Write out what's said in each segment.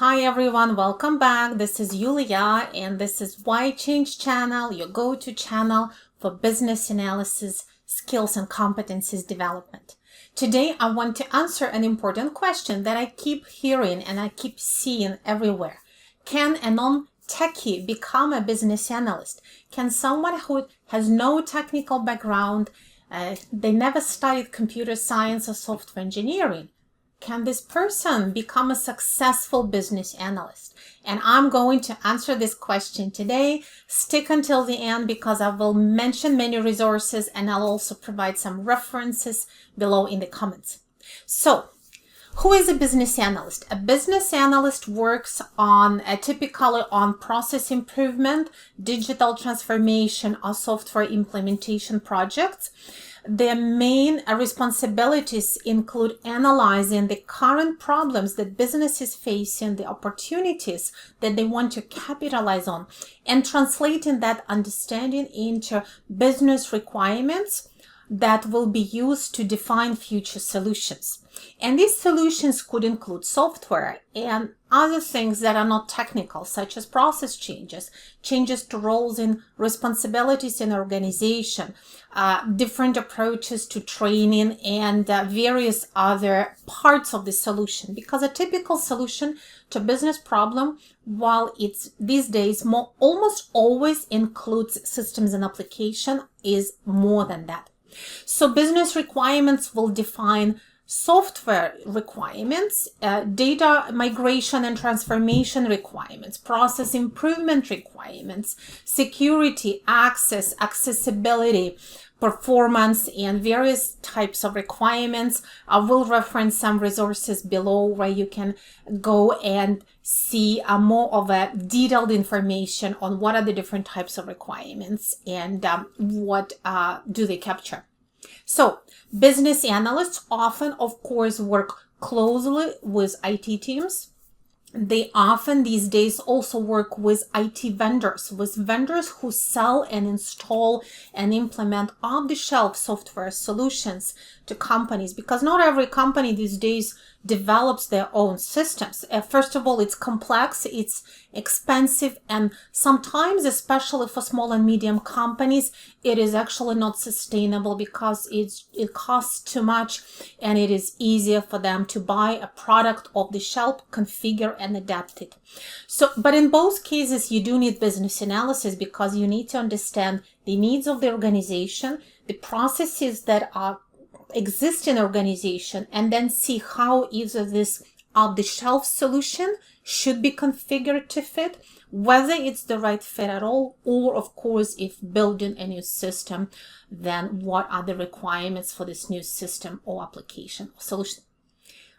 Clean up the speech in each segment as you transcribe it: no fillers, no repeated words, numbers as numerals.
Hi everyone, welcome back. This is Yulia and this is Why Change channel, your go-to channel for business analysis, skills and competencies development. Today I want to answer an important question that I keep hearing and I keep seeing everywhere. Can a non-techie become a business analyst? Can someone who has no technical background, they never studied computer science or software engineering, can this person become a successful business analyst? And I'm going to answer this question today. Stick until the end because I will mention many resources and I'll also provide some references below in the comments. So, who is a business analyst? A business analyst works on typically on process improvement, digital transformation, or software implementation projects. Their main responsibilities include analyzing the current problems that business is facing, the opportunities that they want to capitalize on, and translating that understanding into business requirements that will be used to define future solutions. And these solutions could include software and other things that are not technical, such as process changes, changes to roles and responsibilities in organization, different approaches to training, and various other parts of the solution. Because a typical solution to business problem, while it's these days almost always includes systems and application, is more than that. So business requirements will define software requirements, data migration and transformation requirements, process improvement requirements, security, access, accessibility, performance, and various types of requirements. I will reference some resources below where you can go and see more of a detailed information on what are the different types of requirements and what do they capture. So, business analysts often, of course, work closely with IT teams. They often these days also work with IT vendors, who sell and install and implement off-the-shelf software solutions to companies, because not every company these days develops their own systems. First of all, it's complex, it's expensive, and sometimes, especially for small and medium companies, it is actually not sustainable because it costs too much and it is easier for them to buy a product off the shelf, configure and adapt it. So, but in both cases, you do need business analysis because you need to understand the needs of the organization, the processes that exist in organization, and then see how either this off-the-shelf solution should be configured to fit, whether it's the right fit at all, or of course, if building a new system, then what are the requirements for this new system or application or solution.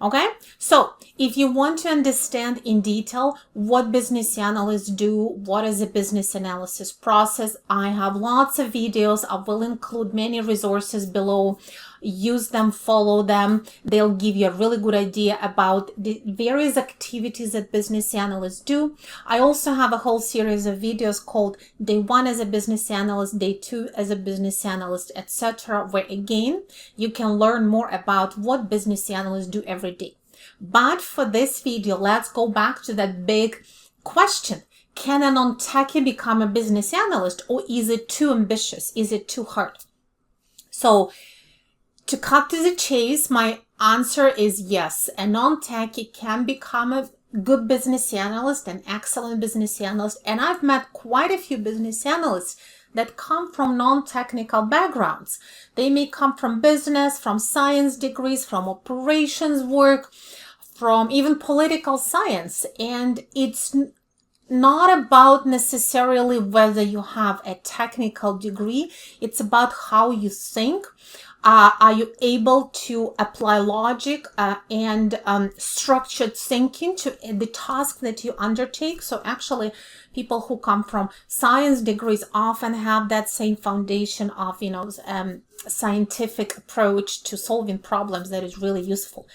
Okay, so if you want to understand in detail what business analysts do, what is a business analysis process, I have lots of videos. I will include many resources below. Use them, follow them. They'll give you a really good idea about the various activities that business analysts do. I also have a whole series of videos called Day 1 as a business analyst, Day 2 as a business analyst, etc., where again, you can learn more about what business analysts do every day. But for this video, let's go back to that big question. Can a non-techie become a business analyst, or is it too ambitious? Is it too hard? So, to cut to the chase, my answer is yes. A non-techie can become a good business analyst, an excellent business analyst. And I've met quite a few business analysts that come from non-technical backgrounds. They may come from business, from science degrees, from operations work, from even political science. And it's not about necessarily whether you have a technical degree. It's about how you think. Are you able to apply logic and structured thinking to the task that you undertake? So actually, people who come from science degrees often have that same foundation of, scientific approach to solving problems that is really useful.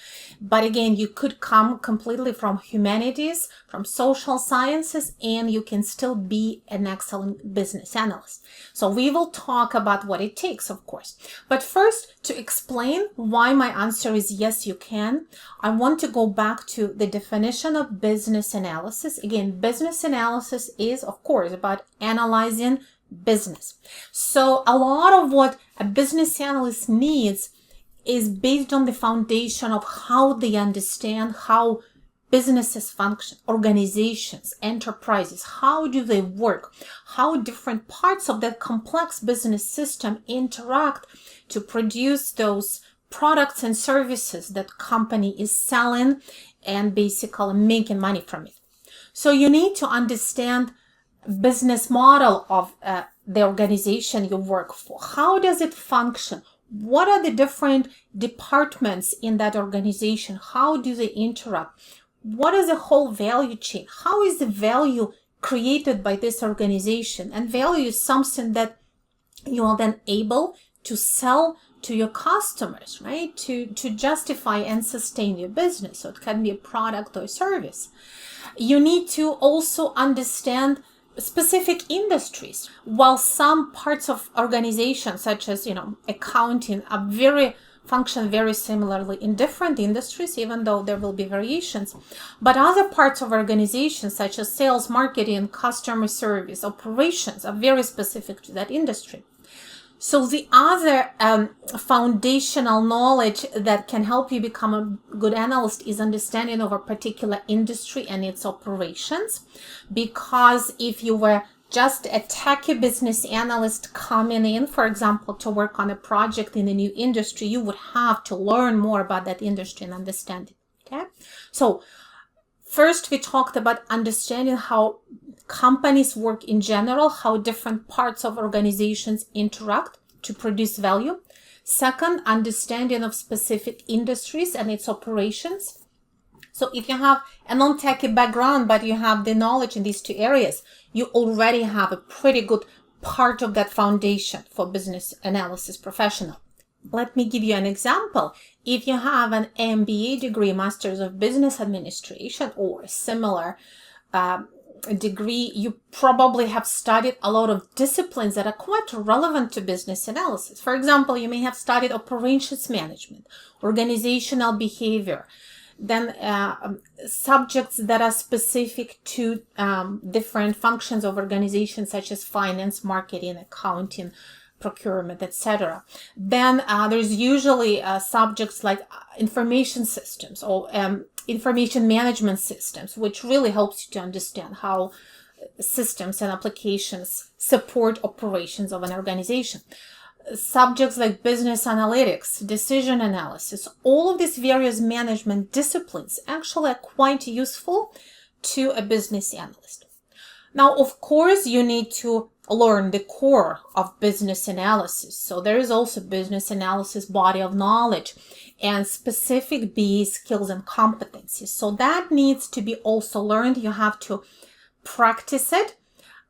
But again, you could come completely from humanities, from social sciences, and you can still be an excellent business analyst. So we will talk about what it takes, of course. But first, to explain why my answer is yes, you can, I want to go back to the definition of business analysis. Again, business analysis is, of course, about analyzing business. So a lot of what a business analyst needs is based on the foundation of how they understand how businesses function, organizations, enterprises, how do they work, how different parts of that complex business system interact to produce those products and services that company is selling and basically making money from it. So you need to understand business model of the organization you work for. How does it function? What are the different departments in that organization? How do they interact? What is the whole value chain? How is the value created by this organization? And value is something that you are then able to sell to your customers, right? To justify and sustain your business. So it can be a product or a service. You need to also understand specific industries. While some parts of organizations, such as accounting, function very similarly in different industries, even though there will be variations, but other parts of organizations, such as sales, marketing, customer service, operations, are very specific to that industry. So the other foundational knowledge that can help you become a good analyst is understanding of a particular industry and its operations. Because if you were just a techie business analyst coming in, for example, to work on a project in a new industry, you would have to learn more about that industry and understand it. Okay? So first, we talked about understanding how companies work in general, how different parts of organizations interact to produce value. Second, understanding of specific industries and its operations. So if you have a non-techie background, but you have the knowledge in these two areas, you already have a pretty good part of that foundation for business analysis professional. Let me give you an example. If you have an MBA degree, Masters of Business Administration, or a similar degree, you probably have studied a lot of disciplines that are quite relevant to business analysis. For example, you may have studied operations management, organizational behavior, then subjects that are specific to different functions of organizations, such as finance, marketing, accounting, procurement, etc. Then there's usually subjects like information systems or information management systems, which really helps you to understand how systems and applications support operations of an organization. Subjects like business analytics, decision analysis, all of these various management disciplines actually are quite useful to a business analyst. Now, of course, you need to learn the core of business analysis. So there is also business analysis body of knowledge and specific BA skills and competencies. So that needs to be also learned. You have to practice it.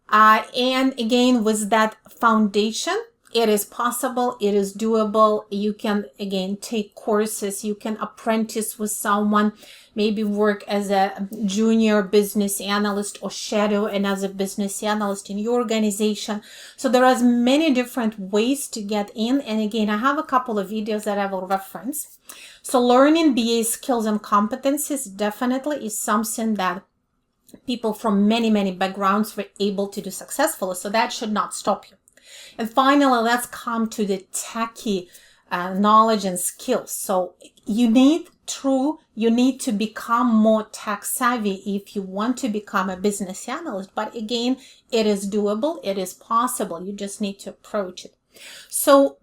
And again, with that foundation, it is possible, it is doable. You can, again, take courses. You can apprentice with someone, maybe work as a junior business analyst or shadow and as a business analyst in your organization. So there are many different ways to get in. And again, I have a couple of videos that I will reference. So learning BA skills and competencies definitely is something that people from many, many backgrounds were able to do successfully. So that should not stop you. And finally, let's come to the techie knowledge and skills. So you need to become more tech savvy if you want to become a business analyst. But again, it is doable. It is possible. You just need to approach it. So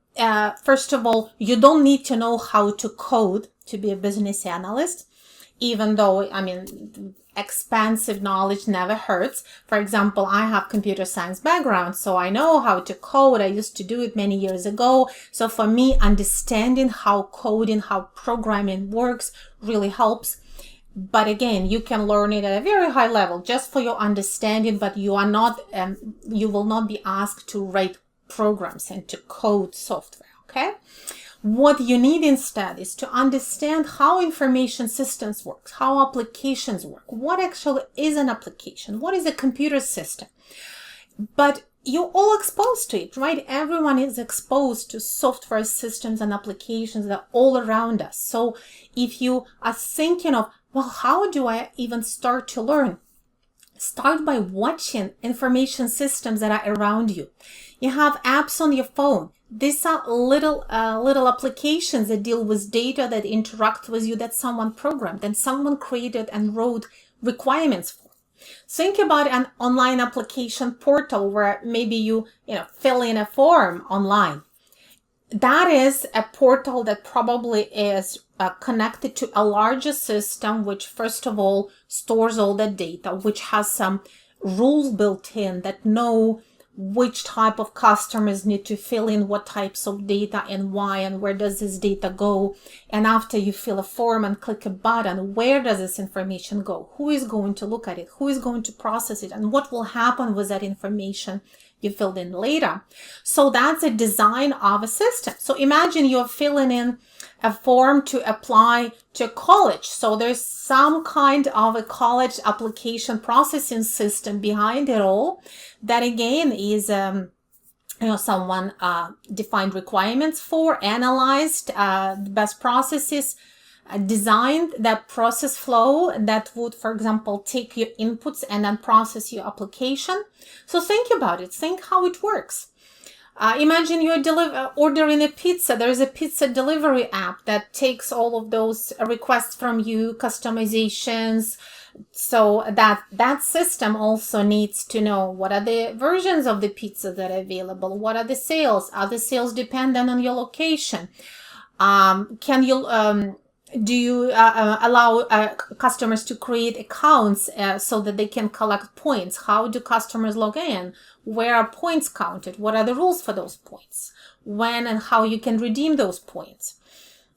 first of all, you don't need to know how to code to be a business analyst, even though, expansive knowledge never hurts. For example, I have computer science background, so I know how to code. I used to do it many years ago. So for me, understanding how coding, how programming works really helps. But again, you can learn it at a very high level just for your understanding, but you will not be asked to write programs and to code software. okay? What you need instead is to understand how information systems work, how applications work, what actually is an application, what is a computer system. But you're all exposed to it, right? Everyone is exposed to software systems and applications that are all around us. So if you are thinking of, well, how do I even start to learn? Start by watching information systems that are around you. You have apps on your phone. These are little applications that deal with data, that interact with you, that someone programmed and someone created and wrote requirements for. Think about an online application portal where maybe you fill in a form online. That is a portal that probably is connected to a larger system, which first of all stores all that data, which has some rules built in that know which type of customers need to fill in what types of data and why, and where does this data go. And after you fill a form and click a button, where does this information go? Who is going to look at it? Who is going to process it? And what will happen with that information you filled in later? So that's a design of a system. So imagine you're filling in a form to apply to a college. So there's some kind of a college application processing system behind it all. That again is someone defined requirements for, analyzed the best processes, designed that process flow that would, for example, take your inputs and then process your application. So think about it. Think how it works. Imagine you're ordering a pizza. There's a pizza delivery app that takes all of those requests from you, customizations. So that system also needs to know what are the versions of the pizza that are available. What are the sales? Are the sales dependent on your location? Do you allow customers to create accounts so that they can collect points? How do customers log in? Where are points counted? What are the rules for those points? When and how you can redeem those points?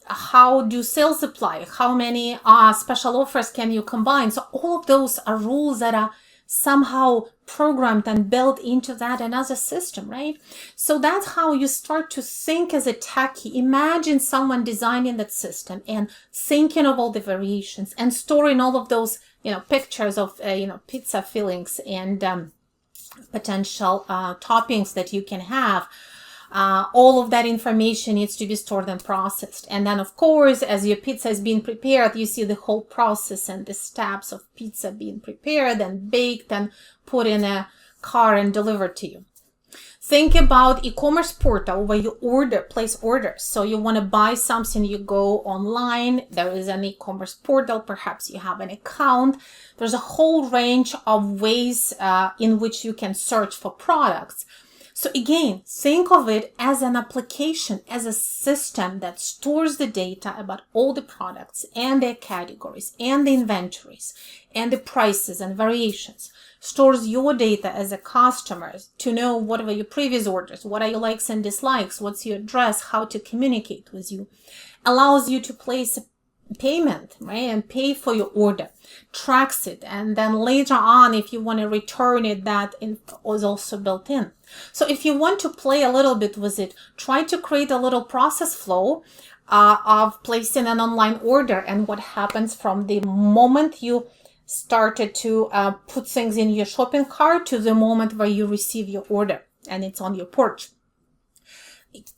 How do sales apply? How many special offers can you combine? So all of those are rules that are somehow programmed and built into that another system, right? So that's how you start to think as a techie. Imagine someone designing that system and thinking of all the variations and storing all of those, pictures of, pizza fillings and potential toppings that you can have. All of that information needs to be stored and processed. And then, of course, as your pizza is being prepared, you see the whole process and the steps of pizza being prepared and baked and put in a car and delivered to you. Think about e-commerce portal where you place orders. So you want to buy something, you go online. There is an e-commerce portal. Perhaps you have an account. There's a whole range of ways in which you can search for products. So again, think of it as an application, as a system that stores the data about all the products and their categories and the inventories and the prices and variations. Stores your data as a customer to know what were your previous orders, what are your likes and dislikes, what's your address, how to communicate with you. Allows you to place a payment, right, and pay for your order, tracks it, and then later on, if you want to return it, that is also built in. So if you want to play a little bit with it, try to create a little process flow of placing an online order and what happens from the moment you started to put things in your shopping cart to the moment where you receive your order and it's on your porch.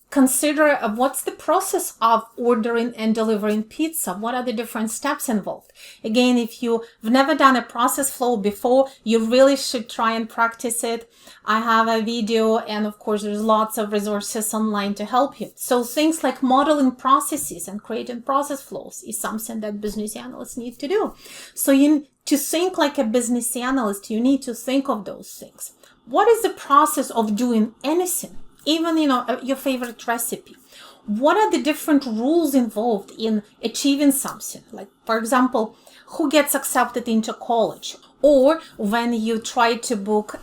Consider what's the process of ordering and delivering pizza. What are the different steps involved? Again, if you've never done a process flow before, you really should try and practice it. I have a video, and of course, there's lots of resources online to help you. So things like modeling processes and creating process flows is something that business analysts need to do. So to think like a business analyst, you need to think of those things. What is the process of doing anything? Even, your favorite recipe. What are the different rules involved in achieving something? Like, for example, who gets accepted into college? Or when you try to book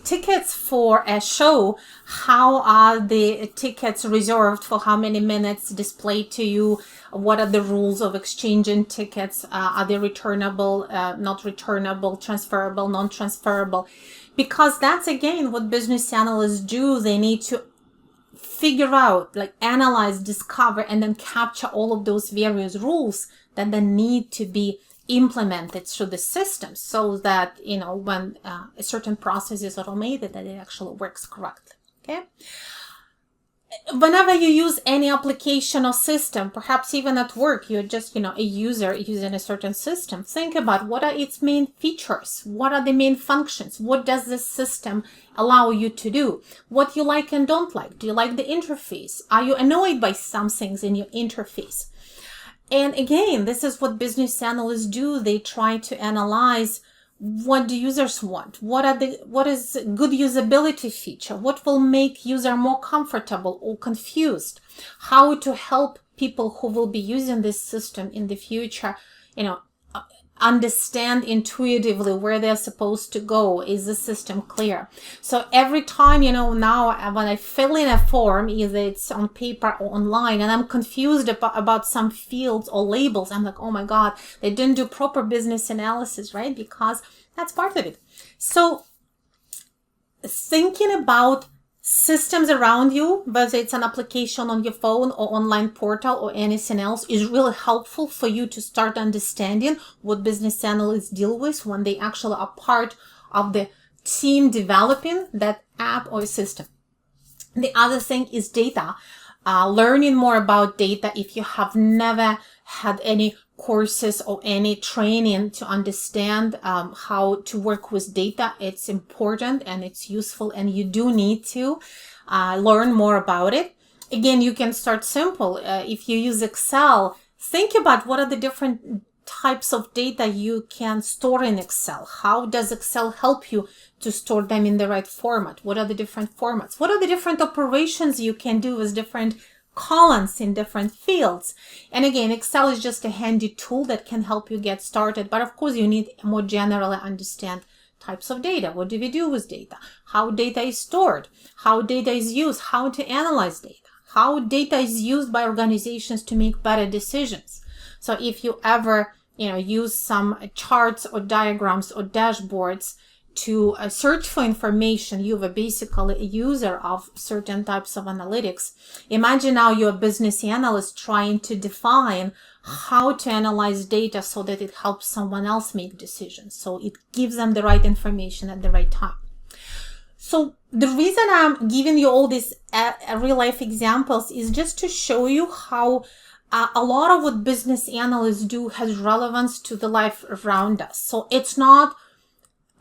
tickets for a show, how are the tickets reserved for how many minutes displayed to you? What are the rules of exchanging tickets? Are they returnable, not returnable, transferable, non-transferable? Because that's, again, what business analysts do. They need to figure out, like analyze, discover, and then capture all of those various rules that then need to be implemented through the system, so that, when a certain process is automated, that it actually works correctly. Okay. Whenever you use any application or system, perhaps even at work, you're just, a user using a certain system, think about what are its main features, what are the main functions, what does this system allow you to do, what you like and don't like. Do you like the interface? Are you annoyed by some things in your interface? And again, this is what business analysts do. They try to analyze what do users want, what is good usability feature, what will make user more comfortable or confused, how to help people who will be using this system in the future, understand intuitively where they're supposed to go. Is the system clear? So every time, now when I fill in a form, either it's on paper or online, and I'm confused about some fields or labels, I'm like, oh my God, they didn't do proper business analysis, right? Because that's part of it. So thinking about systems around you, whether it's an application on your phone or online portal or anything else, is really helpful for you to start understanding what business analysts deal with when they actually are part of the team developing that app or system. The other thing is data. Learning more about data. If you have never had any courses or any training to understand how to work with data, it's important and it's useful, and you do need to learn more about it. Again, you can start simple. If you use Excel, think about what are the different types of data you can store in Excel. How does Excel help you to store them in the right format? What are the different formats? What are the different operations you can do with different columns in different fields? And again, Excel is just a handy tool that can help you get started. But of course, you need more generally understand types of data. What do we do with data? How data is stored? How data is used? How to analyze data? How data is used by organizations to make better decisions? So if you ever, use some charts or diagrams or dashboards to search for information, you were basically a user of certain types of analytics. Imagine now you're a business analyst trying to define how to analyze data so that it helps someone else make decisions. So it gives them the right information at the right time. So the reason I'm giving you all these real life examples is just to show you how a lot of what business analysts do has relevance to the life around us. So it's not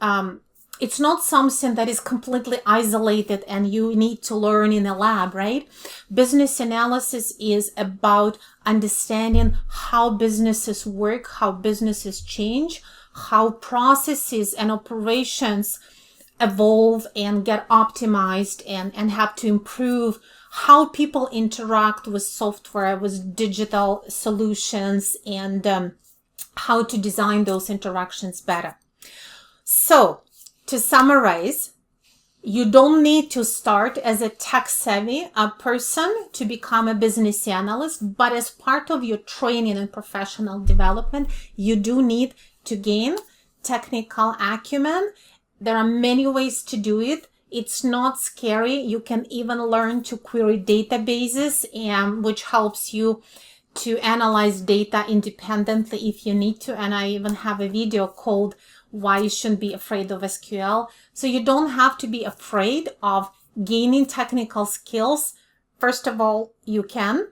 something that is completely isolated and you need to learn in a lab, right? Business analysis is about understanding how businesses work, how businesses change, how processes and operations evolve and get optimized and have to improve, how people interact with software, with digital solutions, and how to design those interactions better. So, to summarize, you don't need to start as a tech-savvy person to become a business analyst, but as part of your training and professional development, you do need to gain technical acumen. There are many ways to do it. It's not scary. You can even learn to query databases, which helps you to analyze data independently if you need to. And I even have a video called Why You Shouldn't Be Afraid of SQL. So you don't have to be afraid of gaining technical skills. First of all, you can,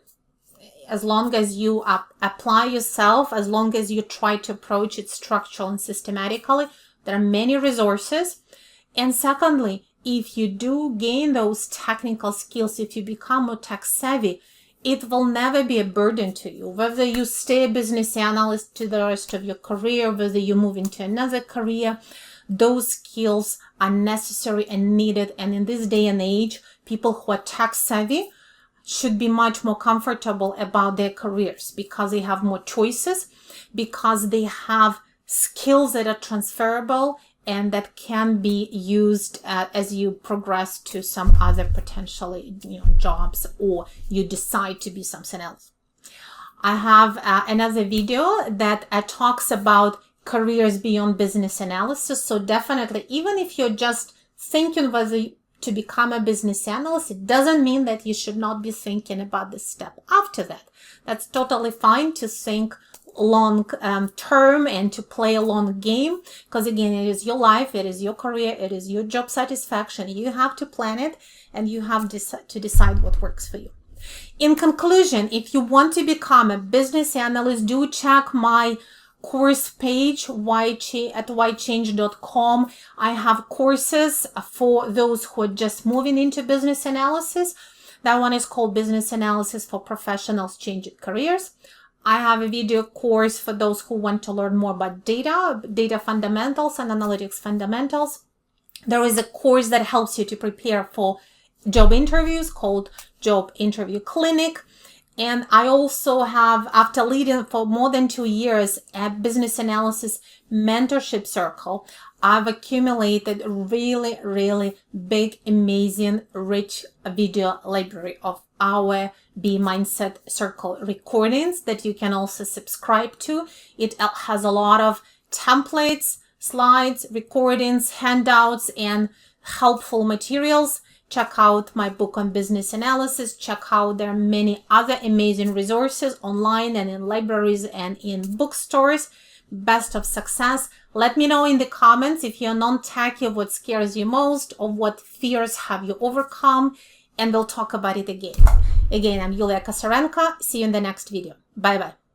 as long as you apply yourself, as long as you try to approach it structurally and systematically. There are many resources. And secondly, if you do gain those technical skills, if you become more tech savvy, it will never be a burden to you. Whether you stay a business analyst to the rest of your career, whether you move into another career, those skills are necessary and needed. And in this day and age, people who are tech savvy should be much more comfortable about their careers because they have more choices, because they have skills that are transferable and that can be used as you progress to some other potentially jobs, or you decide to be something else. I have another video that talks about careers beyond business analysis. So definitely, even if you're just thinking whether to become a business analyst, it doesn't mean that you should not be thinking about the step after that. That's totally fine to think long term and to play a long game, because again, it is your life, it is your career, it is your job satisfaction. You have to plan it and you have to decide what works for you. In conclusion, if you want to become a business analyst, do check my course page at ychange.com. I have courses for those who are just moving into business analysis. That one is called Business Analysis for Professionals Changing Careers. I have a video course for those who want to learn more about data fundamentals and analytics fundamentals. There is a course that helps you to prepare for job interviews called Job Interview Clinic. And I also have, after leading for more than 2 years a business analysis mentorship circle, I've accumulated a really, really big, amazing, rich video library of our Be Mindset Circle recordings that you can also subscribe to. It has a lot of templates, slides, recordings, handouts, and helpful materials. Check out my book on business analysis. Check out, there are many other amazing resources online and in libraries and in bookstores. Best of success. Let me know in the comments if you're non-techie, what scares you most, or what fears have you overcome, and we'll talk about it again. Again, I'm Yulia Kosarenko. See you in the next video. Bye-bye.